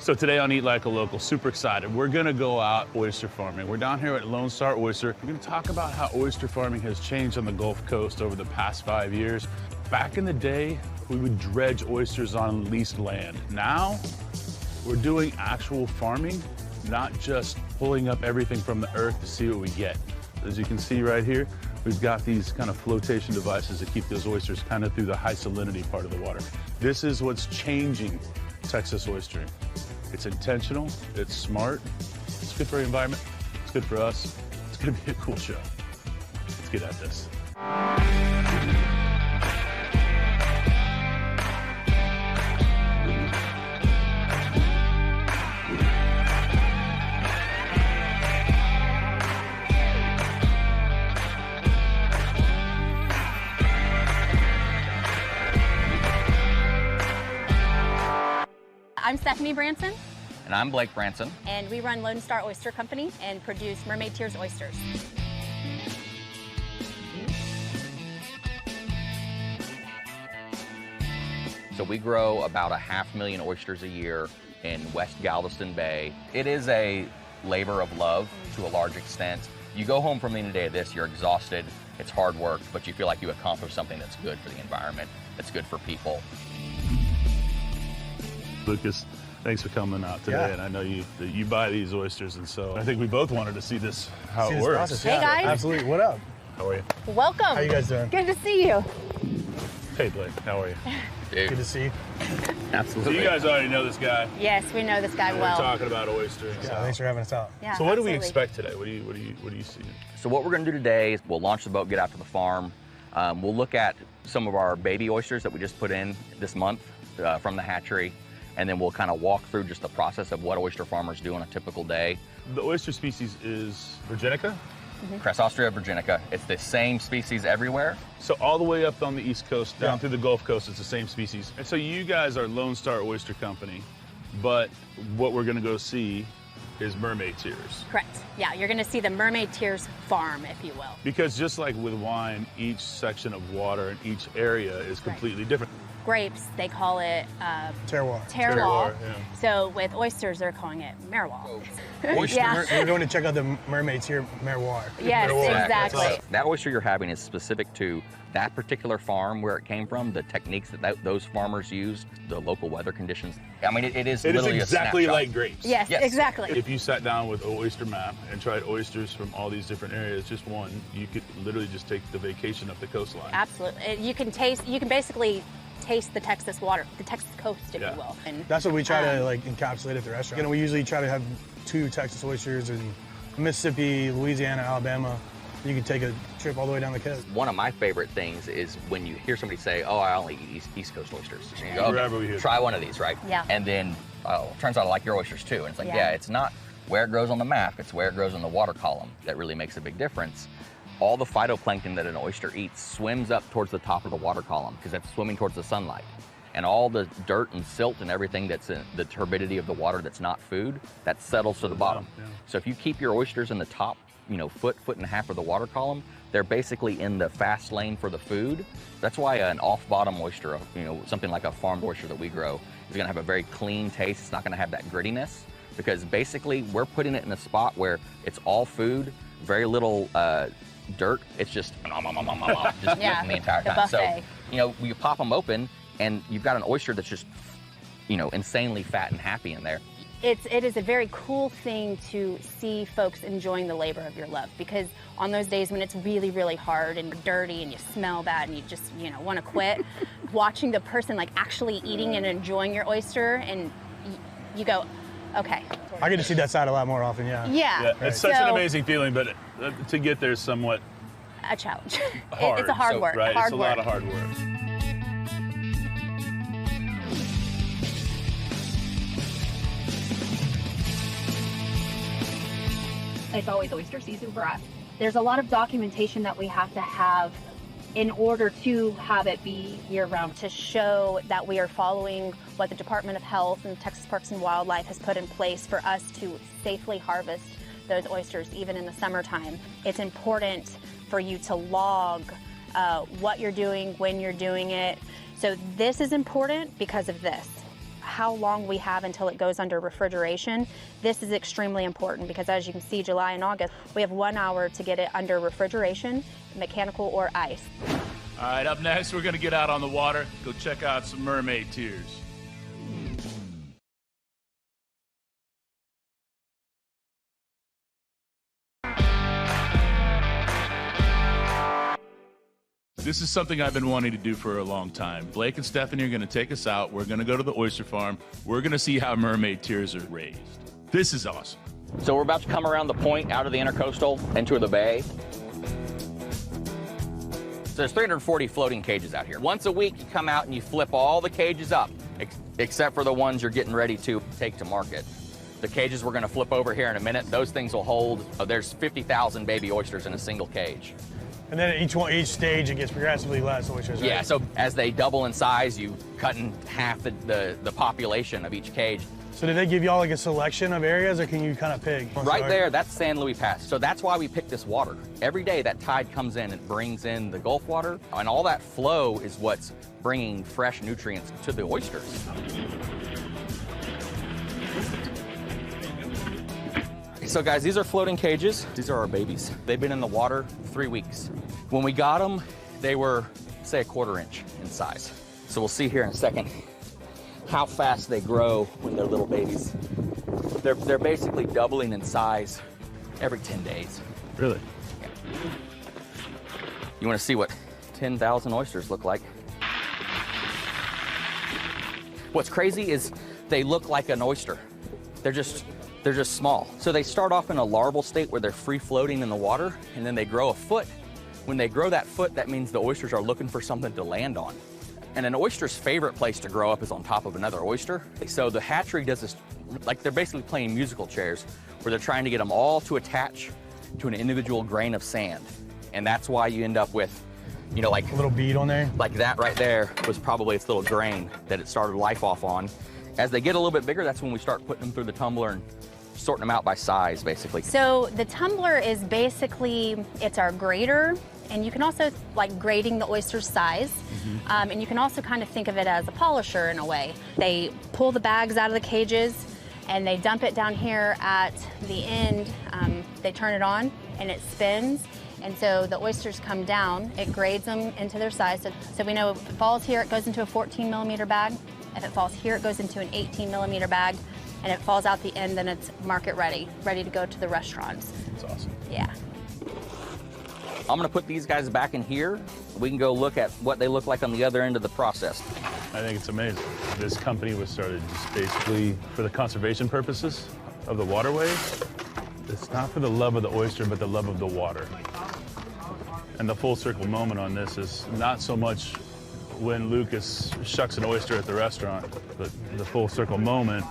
So today on Eat Like a Local, super excited. We're gonna go out oyster farming. We're down here at Lone Star Oyster. We're gonna talk about how oyster farming has changed on the Gulf Coast over the past 5 years. Back in the day, we would dredge oysters on leased land. Now, we're doing actual farming, not just pulling up everything from the earth to see what we get. As you can see right here, we've got these kind of flotation devices that keep those oysters kind of through the high salinity part of the water. This is what's changing Texas oystering. It's intentional, it's smart, it's good for the environment, it's good for us, it's gonna be a cool show. Let's get at this. I'm Stephanie Branson. And I'm Blake Branson. And we run Lone Star Oyster Company and produce Mermaid Tears oysters. So we grow about 500,000 oysters a year in West Galveston Bay. It is a labor of love to a large extent. You go home from the end of the day of this, you're exhausted, it's hard work, but you feel like you accomplished something that's good for the environment, that's good for people. Lucas, thanks for coming out today, and I know you buy these oysters, and so I think we both wanted to see this, how it works. Process, Hey guys. Absolutely. What up? How are you? Welcome. How you guys doing? Good to see you. Hey Blake, how are you? Dude, Good to see you. So absolutely. you guys already know this guy. Yes, we know this guy We're well. talking about oysters. Yeah, thanks for having us out. Yeah, So what do we absolutely. expect today? What do you see? So what we're gonna do today is we'll launch the boat, get out to the farm. We'll look at some of our baby oysters that we just put in this month from the hatchery. And then we'll kind of walk through just the process of what oyster farmers do on a typical day. The oyster species is Virginica. Crassostrea virginica. It's the same species everywhere. So all the way up on the East Coast, down through the Gulf Coast, it's the same species. And so you guys are Lone Star Oyster Company, but what we're gonna go see is mermaid tears. Correct. Yeah, you're going to see the Mermaid Tears farm, if you will. Because just like with wine, each section of water in each area is completely different. Grapes, they call it Terroir. terroir. Yeah. So with oysters, they're calling it merroir. Oyster, Yeah. We're going to check out the mermaids here, Merroir. Yes, Merroir. exactly. That oyster you're having is specific to that particular farm, where it came from, the techniques that those farmers used, the local weather conditions. I mean, it is It is literally exactly a snapshot. like grapes. Yes, Yes. exactly. If you sat down with an oyster map and tried oysters from all these different areas, just one, you could literally just take the vacation up the coastline. Absolutely. You can basically taste the Texas water, the Texas coast, if Yeah. you will. And That's what we try to like encapsulate at the restaurant. You know, we usually try to have 2 Texas oysters in Mississippi, Louisiana, Alabama. You can take a trip all the way down the coast. One of my favorite things is when you hear somebody say, "Oh, I only eat East Coast oysters." And you go, Wherever we hear try one of these, right? Yeah. And then, oh, turns out I like your oysters too. And it's like, Yeah. yeah, it's not where it grows on the map, it's where it grows in the water column that really makes a big difference. All the phytoplankton that an oyster eats swims up towards the top of the water column because that's swimming towards the sunlight. And all the dirt and silt and everything that's in the turbidity of the water that's not food, that settles to the bottom. Yeah. So if you keep your oysters in the top, foot and a half of the water column, they're basically in the fast lane for the food. That's why an off-bottom oyster, something like a farmed oyster that we grow, is gonna have a very clean taste. It's not gonna have that grittiness, because basically we're putting it in a spot where it's all food, very little dirt. It's just just Yeah, the entire the time. So, buffet. you pop them open and you've got an oyster that's just, insanely fat and happy in there. It is a very cool thing to see folks enjoying the labor of your love, because on those days when it's really, really hard and dirty and you smell bad and you just, want to quit, watching the person like actually eating and enjoying your oyster, and you go, okay. I get to see that side a lot more often, yeah. Yeah. It's such an So, amazing feeling, but to get there is somewhat a challenge. hard. It's a hard work. Right, Hard it's a work. lot of hard work. It's always oyster season for us. There's a lot of documentation that we have to have in order to have it be year-round. To show that we are following what the Department of Health and Texas Parks and Wildlife has put in place for us to safely harvest those oysters even in the summertime. It's important for you to log what you're doing, when you're doing it. So this is important because of this. how long we have until it goes under refrigeration, this is extremely important because as you can see, July and August, we have 1 hour to get it under refrigeration, mechanical or ice. All right, up next, we're gonna get out on the water, go check out some mermaid tears. This is something I've been wanting to do for a long time. Blake and Stephanie are gonna take us out. We're gonna go to the oyster farm. We're gonna see how mermaid tears are raised. This is awesome. So we're about to come around the point out of the intercoastal into the bay. So there's 340 floating cages out here. Once a week, you come out and you flip all the cages up, except for the ones you're getting ready to take to market. The cages we're gonna flip over here in a minute, those things will hold, there's 50,000 baby oysters in a single cage. And then each stage, it gets progressively less oysters, right? Yeah, so as they double in size, you cut in half the population of each cage. So did they give y'all like a selection of areas, or can you kind of pick? Right there, that's San Luis Pass. So that's why we pick this water. Every day that tide comes in, it brings in the Gulf water, and all that flow is what's bringing fresh nutrients to the oysters. So guys, these are floating cages. These are our babies. They've been in the water 3 weeks. When we got them, they were, say, 1/4 inch in size. So we'll see here in a second how fast they grow when they're little babies. They're basically doubling in size every 10 days. Really? Yeah. You want to see what 10,000 oysters look like? What's crazy is they look like an oyster. They're just small. So they start off in a larval state where they're free floating in the water, and then they grow a foot. When they grow that foot, that means the oysters are looking for something to land on. And an oyster's favorite place to grow up is on top of another oyster. So the hatchery does this, like they're basically playing musical chairs, where they're trying to get them all to attach to an individual grain of sand. And that's why you end up with, you know, like a little bead on there. Like that right there was probably its little grain that it started life off on. As they get a little bit bigger, that's when we start putting them through the tumbler and sorting them out by size, basically. So the tumbler is basically, it's our grater, and you can also like grading the oyster's size. And you can also kind of think of it as a polisher in a way. They pull the bags out of the cages and they dump it down here at the end. They turn it on and it spins. And so the oysters come down, it grades them into their size. So we know if it falls here, it goes into a 14mm bag. If it falls here, it goes into an 18mm bag. And it falls out the end, then it's market ready to go to the restaurants. That's awesome. Yeah. I'm gonna put these guys back in here. We can go look at what they look like on the other end of the process. I think it's amazing. This company was started just basically for the conservation purposes of the waterways. It's not for the love of the oyster, but the love of the water. And the full circle moment on this is not so much when Lucas shucks an oyster at the restaurant, but the full circle moment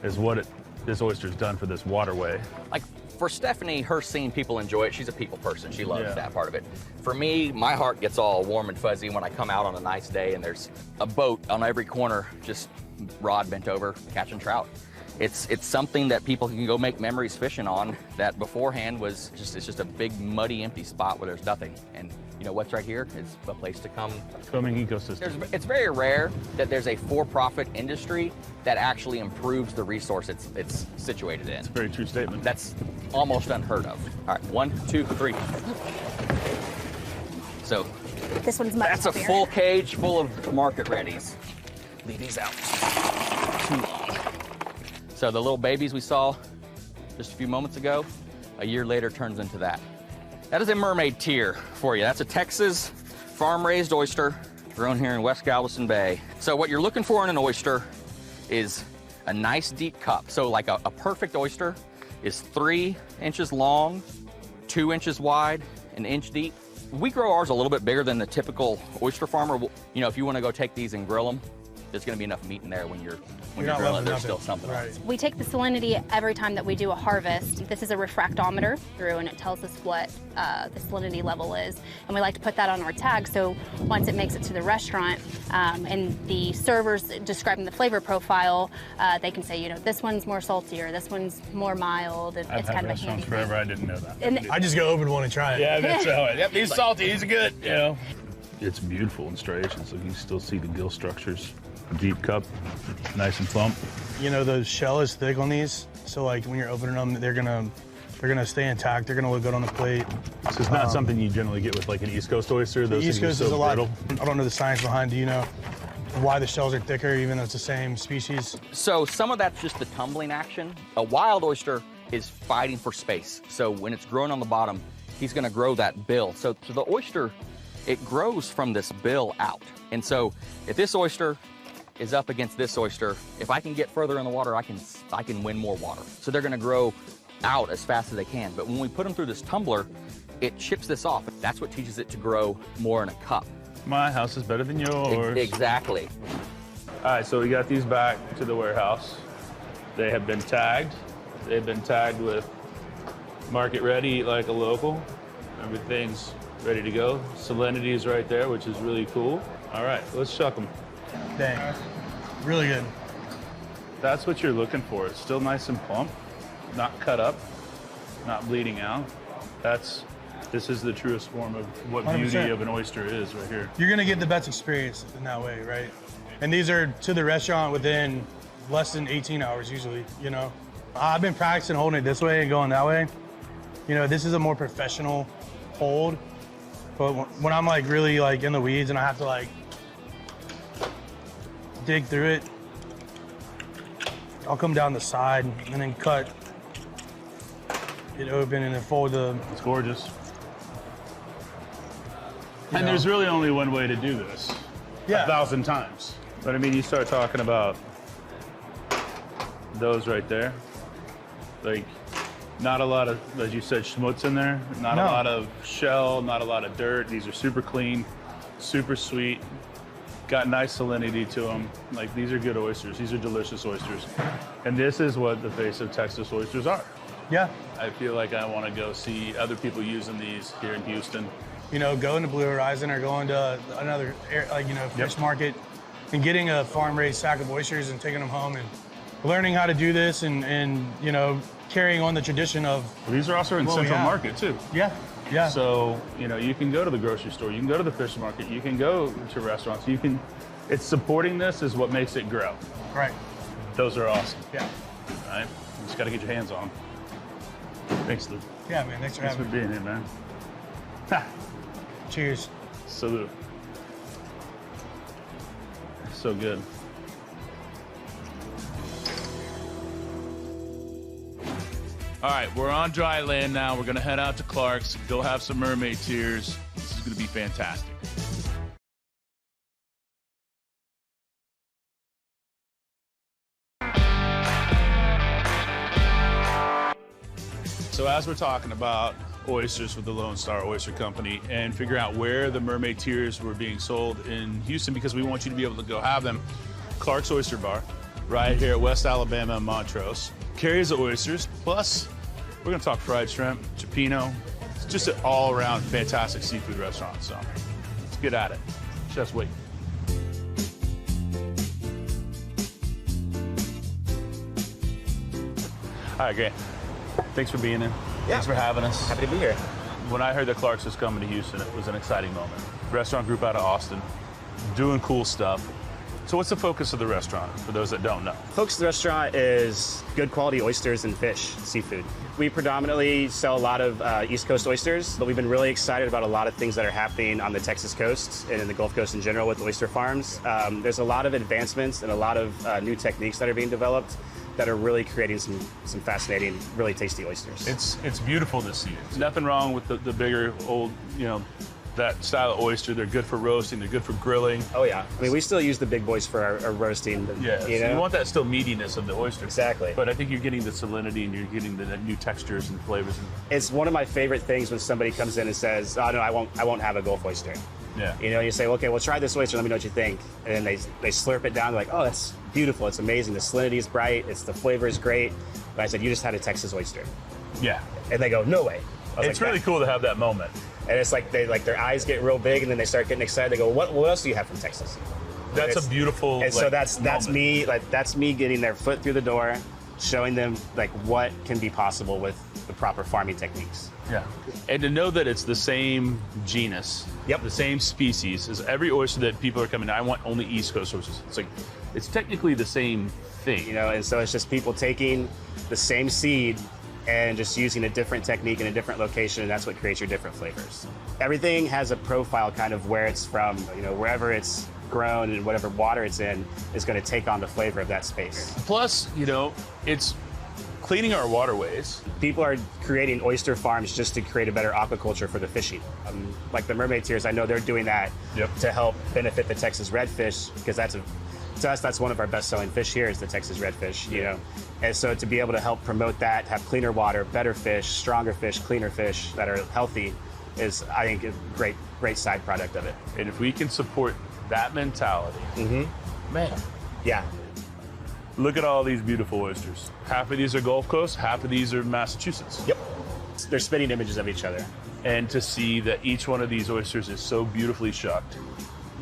is what this oyster's done for this waterway. Like for Stephanie, her seeing people enjoy it, she's a people person. She loves that part of it. For me, my heart gets all warm and fuzzy when I come out on a nice day and there's a boat on every corner, just rod bent over, catching trout. It's something that people can go make memories fishing on that beforehand was just, it's just a big muddy empty spot where there's nothing. And you know what's right here is a place to come. Swimming ecosystem. It's very rare that there's a for-profit industry that actually improves the resource it's situated in. It's a very true statement. That's almost unheard of. All right, 1, 2, 3. So This one's much that's heavier. a full cage full of market readies. Leave these out too long. So the little babies we saw just a few moments ago, a year later turns into that. That is a mermaid tear for you. That's a Texas farm-raised oyster grown here in West Galveston Bay. So what you're looking for in an oyster is a nice deep cup. So like a perfect oyster is 3 inches long, 2 inches wide, 1 inch deep. We grow ours a little bit bigger than the typical oyster farmer. You know, if you want to go take these and grill them, there's going to be enough meat in there when you're grilling. There's still something else. We take the salinity every time that we do a harvest. This is a refractometer through, and it tells us what the salinity level is. And we like to put that on our tag, so once it makes it to the restaurant and the servers describing the flavor profile, they can say, you know, this one's more salty or this one's more mild. And I've it's had kind of a restaurants handy forever. I didn't know that. And I just go open one and try it. Yeah, that's how it. Yep, he's salty. He's good. You know. It's beautiful in striations. Look, you can still see the gill structures Deep cup, nice and plump. You know, the shell is thick on these, so like when you're opening them, they're gonna stay intact. They're gonna look good on the plate. This is not something you generally get with like an East Coast oyster. Those The East things Coast are is so a lot. brittle. I don't know the science behind. Do you know why the shells are thicker, even though it's the same species? So some of that's just the tumbling action. A wild oyster is fighting for space. So when it's growing on the bottom, he's gonna grow that bill. So the oyster, it grows from this bill out. And so if this oyster is up against this oyster, if I can get further in the water, I can win more water. So they're gonna grow out as fast as they can. But when we put them through this tumbler, it chips this off. That's what teaches it to grow more in a cup. My house is better than yours. Exactly. All right, so we got these back to the warehouse. They have been tagged. They've been tagged with market ready, eat like a local. Everything's ready to go. Salinity is right there, which is really cool. All right, let's shuck them. Dang, really good. That's what you're looking for. It's still nice and plump, not cut up, not bleeding out. This is the truest form of what 100%. beauty of an oyster is right here. You're gonna get the best experience in that way, right? And these are to the restaurant within less than 18 hours usually, you know? I've been practicing holding it this way and going that way. You know, this is a more professional hold, but when I'm like really like in the weeds and I have to like dig through it, I'll come down the side and then cut it open and then fold the... It's gorgeous. You And know. there's really only one way to do this. Yeah. 1,000 times. But I mean, you start talking about those right there. Like, not a lot of, as you said, schmutz in there. Not No. a lot of shell, not a lot of dirt. These are super clean, super sweet. Got nice salinity to them. Like, these are good oysters. These are delicious oysters. And this is what the face of Texas oysters are. Yeah. I feel like I want to go see other people using these here in Houston. You know, going to Blue Horizon or going to another, like, you know, fish market and getting a farm-raised sack of oysters and taking them home and learning how to do this and you know, carrying on the tradition of... These are also in Well, Central yeah. Market, too. Yeah, yeah. So, you know, you can go to the grocery store, you can go to the fish market, you can go to restaurants, it's supporting this is what makes it grow. Right. Those are awesome, Yeah. right? You just got to get your hands on them. Thanks, Luke. Yeah, man. Thanks for Thanks for having me. being here, man. Ha! Cheers. Salute. So good. All right, we're on dry land now. We're gonna head out to Clark's, go have some mermaid tears. This is gonna be fantastic. So as we're talking about oysters with the Lone Star Oyster Company and figure out where the mermaid tears were being sold in Houston, because we want you to be able to go have them, Clark's Oyster Bar, right here at West Alabama and Montrose, carries the oysters, plus we're gonna talk fried shrimp, cioppino. It's just an all-around fantastic seafood restaurant, so let's get at it. Chef's waiting. All right, Grant. Thanks for being in. Thanks for having us. Happy to be here. When I heard that Clark's was coming to Houston, it was an exciting moment. Restaurant group out of Austin, doing cool stuff. So what's the focus of the restaurant, for those that don't know? Focus of the restaurant is good quality oysters and fish, seafood. We predominantly sell a lot of East Coast oysters, but we've been really excited about a lot of things that are happening on the Texas coast and in the Gulf Coast in general with oyster farms. There's a lot of advancements and a lot of new techniques that are being developed that are really creating some fascinating, really tasty oysters. It's beautiful to see. There's nothing wrong with the bigger, old, you know, that style of oyster. They're good for roasting, they're good for grilling. Oh yeah, I mean, we still use the big boys for our roasting. But, Yeah, you so know? you want that still meatiness of the oyster. Exactly. But I think you're getting the salinity and you're getting the new textures and flavors. It's one of my favorite things when somebody comes in and says, "Oh no, I won't have a Gulf oyster." Yeah. You know, you say, "Okay, well, try this oyster. Let me know what you think." And then they slurp it down. They're like, "Oh, that's beautiful. It's amazing. The salinity is bright. The flavor is great." But I said, "You just had a Texas oyster." Yeah. And they go, "No way." I was It's like, really cool to have that moment. And it's like their eyes get real big, and then they start getting excited. They go, "What else do you have from Texas?" That's It's- a beautiful. And so like, that's moment. me. Like that's me getting their foot through the door, showing them like what can be possible with the proper farming techniques. Yeah. And to know that it's the same genus, the same species as every oyster that people are coming to, I want only East Coast oysters. It's like, it's technically the same thing. You know, and so it's just people taking the same seed and just using a different technique in a different location, and that's what creates your different flavors. Everything has a profile kind of where it's from, you know, wherever it's grown and whatever water it's in is going to take on the flavor of that space. Plus, you know, it's cleaning our waterways. People are creating oyster farms just to create a better aquaculture for the fishing. Like the mermaid tiers, I know they're doing that to help benefit the Texas redfish, because to us, that's one of our best-selling fish here is the Texas redfish, you know. And so to be able to help promote that, have cleaner water, better fish, stronger fish, cleaner fish that are healthy is, I think, a great side product of it. And if we can support that mentality, man. Yeah. Look at all these beautiful oysters. Half of these are Gulf Coast, half of these are Massachusetts. Yep. They're spitting images of each other. And to see that each one of these oysters is so beautifully shucked.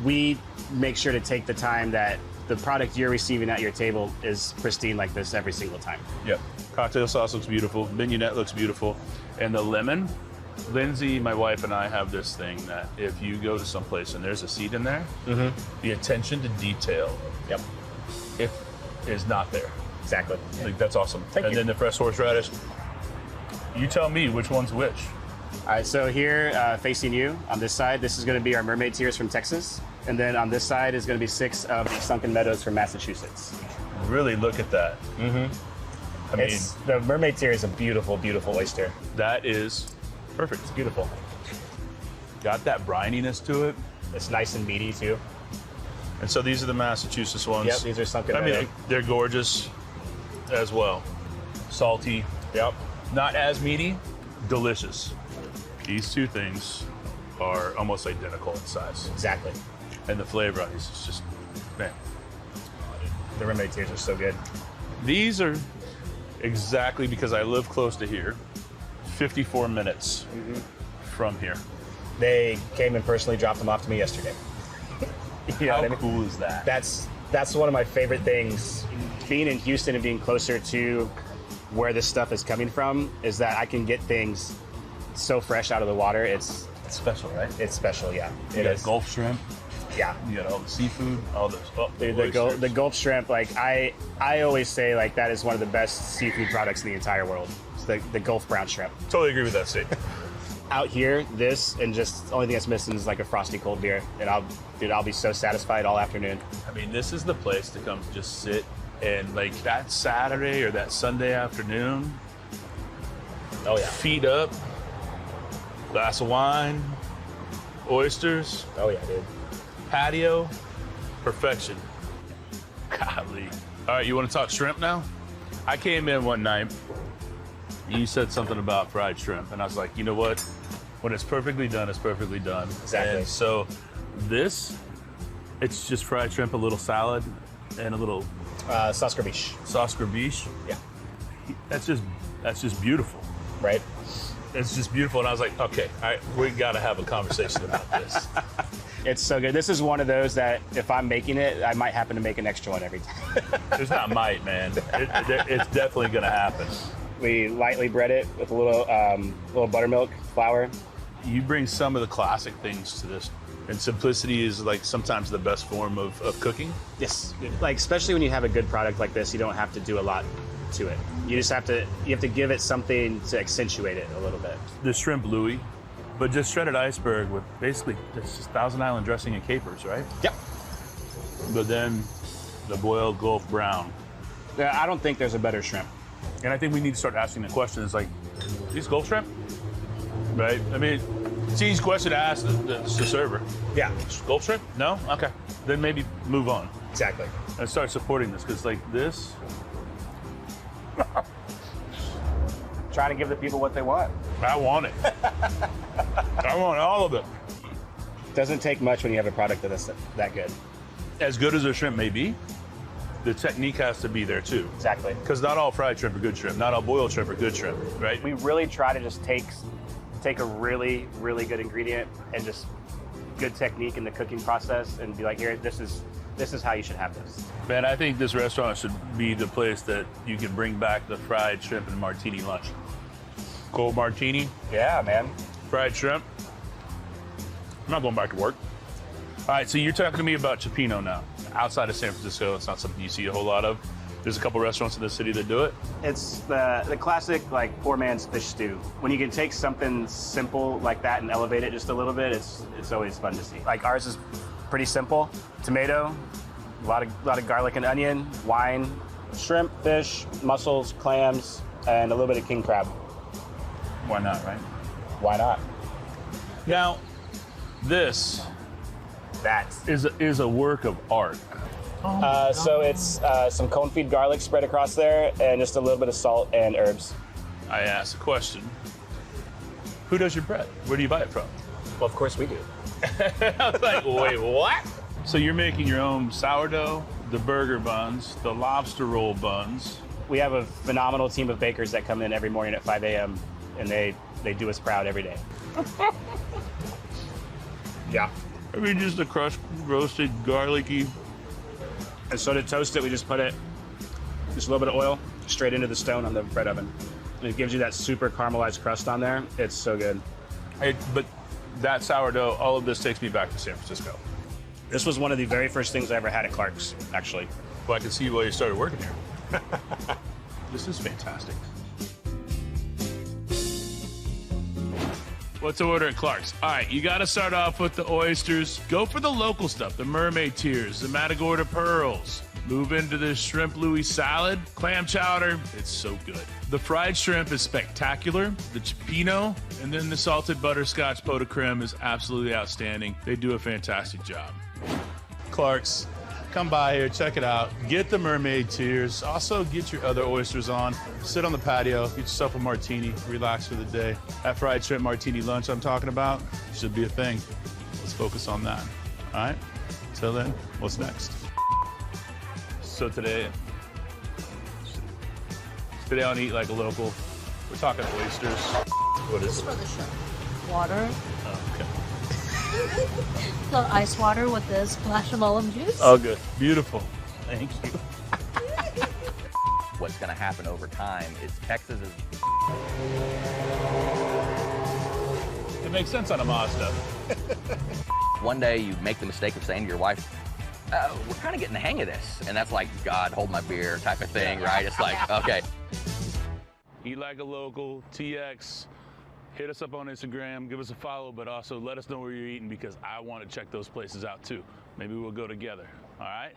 We make sure to take the time that the product you're receiving at your table is pristine like this every single time. Yep. Cocktail sauce looks beautiful. Mignonette looks beautiful. And the lemon, Lindsay, my wife, and I have this thing that if you go to someplace and there's a seed in there, the attention to detail is not there. Exactly. Like, that's awesome. Thank you. Then the fresh horseradish. You tell me which one's which. All right, so here facing you on this side, this is going to be our mermaid tiers from Texas. And then on this side is going to be 6 of the Sunken Meadows from Massachusetts. Really look at that. I mean, the mermaid tier is a beautiful, beautiful oyster. that is perfect. It's beautiful. Got that brininess to it. It's nice and meaty too. And so these are the Massachusetts ones. Yep, these are Sunken I Meadow. mean, they're gorgeous as well. Salty. Yep. Not as meaty, delicious. These two things are almost identical in size. Exactly. And the flavor on these is just, man. The mermaid tiers are so good. These are exactly, because I live close to here, 54 minutes from here. They came and personally dropped them off to me yesterday. You know How what I mean? cool is that? That's one of my favorite things. Being in Houston and being closer to where this stuff is coming from is that I can get things so fresh out of the water. It's special, right? It's special, yeah. You got Gulf shrimp. Yeah. You got all the seafood, all those. Oh, Dude, the Gulf shrimp, like I always say, like that is one of the best seafood products in the entire world. It's the Gulf brown shrimp. Totally agree with that statement. Out here, this and just the only thing that's missing is like a frosty cold beer, and I'll be so satisfied all afternoon. I mean, this is the place to come just sit and like that Saturday or that Sunday afternoon. Oh yeah. Feet up, glass of wine, oysters, Oh yeah, dude. patio, perfection. Golly. All right, you want to talk shrimp now? I came in one night, and you said something about fried shrimp, and I was like, you know what? When it's perfectly done, it's perfectly done. Exactly. And so this, it's just fried shrimp, a little salad, and a little Sauce grabiche. sauce grabiche. Yeah. That's just beautiful. Right. It's just beautiful. And I was like, okay, all right, we got to have a conversation about this. It's so good. This is one of those that if I'm making it, I might happen to make an extra one every time. There's not might, man. It's definitely going to happen. We lightly bread it with a little buttermilk, flour. You bring some of the classic things to this. And simplicity is like sometimes the best form of cooking. Yes. Like, especially when you have a good product like this, you don't have to do a lot to it. You just have to give it something to accentuate it a little bit. The shrimp Louis, but just shredded iceberg with basically it's just Thousand Island dressing and capers, right? Yep. But then the boiled Gulf brown. Yeah, I don't think there's a better shrimp. And I think we need to start asking the questions like, these Gulf shrimp? Right? I mean, it's an easy question to ask the server. Yeah. Gulf shrimp? No? Okay. Then maybe move on Exactly. and start supporting this, because like this, Try to give the people what they want. I want it. I want all of it. Doesn't take much when you have a product that's that good. As good as a shrimp may be, the technique has to be there too. Exactly. Because not all fried shrimp are good shrimp. Not all boiled shrimp are good shrimp, right? We really try to just take a really, really good ingredient and just good technique in the cooking process and be like, here, this is this is how you should have this. Man, I think this restaurant should be the place that you can bring back the fried shrimp and martini lunch. Cold martini, Yeah, man. fried shrimp. I'm not going back to work. All right, so you're talking to me about cioppino now. Outside of San Francisco, it's not something you see a whole lot of. There's a couple restaurants in the city that do it. It's the classic like poor man's fish stew. When you can take something simple like that and elevate it just a little bit, it's always fun to see. Like ours is pretty simple. Tomato, a lot of garlic and onion, wine, shrimp, fish, mussels, clams, and a little bit of king crab. Why not, right? Why not? Now, this That. is a work of art. So it's some confit garlic spread across there and just a little bit of salt and herbs. I asked a question. Who does your bread? Where do you buy it from? Well, of course we do. I was like, wait, what? So you're making your own sourdough, the burger buns, the lobster roll buns. We have a phenomenal team of bakers that come in every morning at 5 a.m. and they do us proud every day. Yeah. I mean, just a crushed, roasted, garlicky. And so to toast it, we just put it, just a little bit of oil straight into the stone on the bread oven. And it gives you that super caramelized crust on there. It's so good. But that sourdough, all of this takes me back to San Francisco. This was one of the very first things I ever had at Clark's, actually. Well, I can see why you started working here. This is fantastic. What to order at Clark's? All right, you got to start off with the oysters. Go for the local stuff, the mermaid tears, the Matagorda pearls. Move into the shrimp Louis salad, clam chowder. It's so good. The fried shrimp is spectacular. The cioppino and then the salted butterscotch pot de creme is absolutely outstanding. They do a fantastic job. Clark's, come by here, check it out. Get the mermaid tears. Also, get your other oysters on. Sit on the patio, get yourself a martini, relax for the day. That fried shrimp martini lunch I'm talking about should be a thing. Let's focus on that. All right? Till then, what's next? So today I want to eat like a local. We're talking oysters. What is it? For the show. Water. Oh, okay. The ice water with the splash of olive juice. Oh, good. Beautiful. Thank you. What's going to happen over time is Texas is It makes sense on a Mazda. one day you make the mistake of saying to your wife, we're kind of getting the hang of this. And that's like, God, hold my beer type of thing, right? It's like, okay. Eat like a local, TX. Hit us up on Instagram, give us a follow, but also let us know where you're eating because I want to check those places out too. Maybe we'll go together, all right?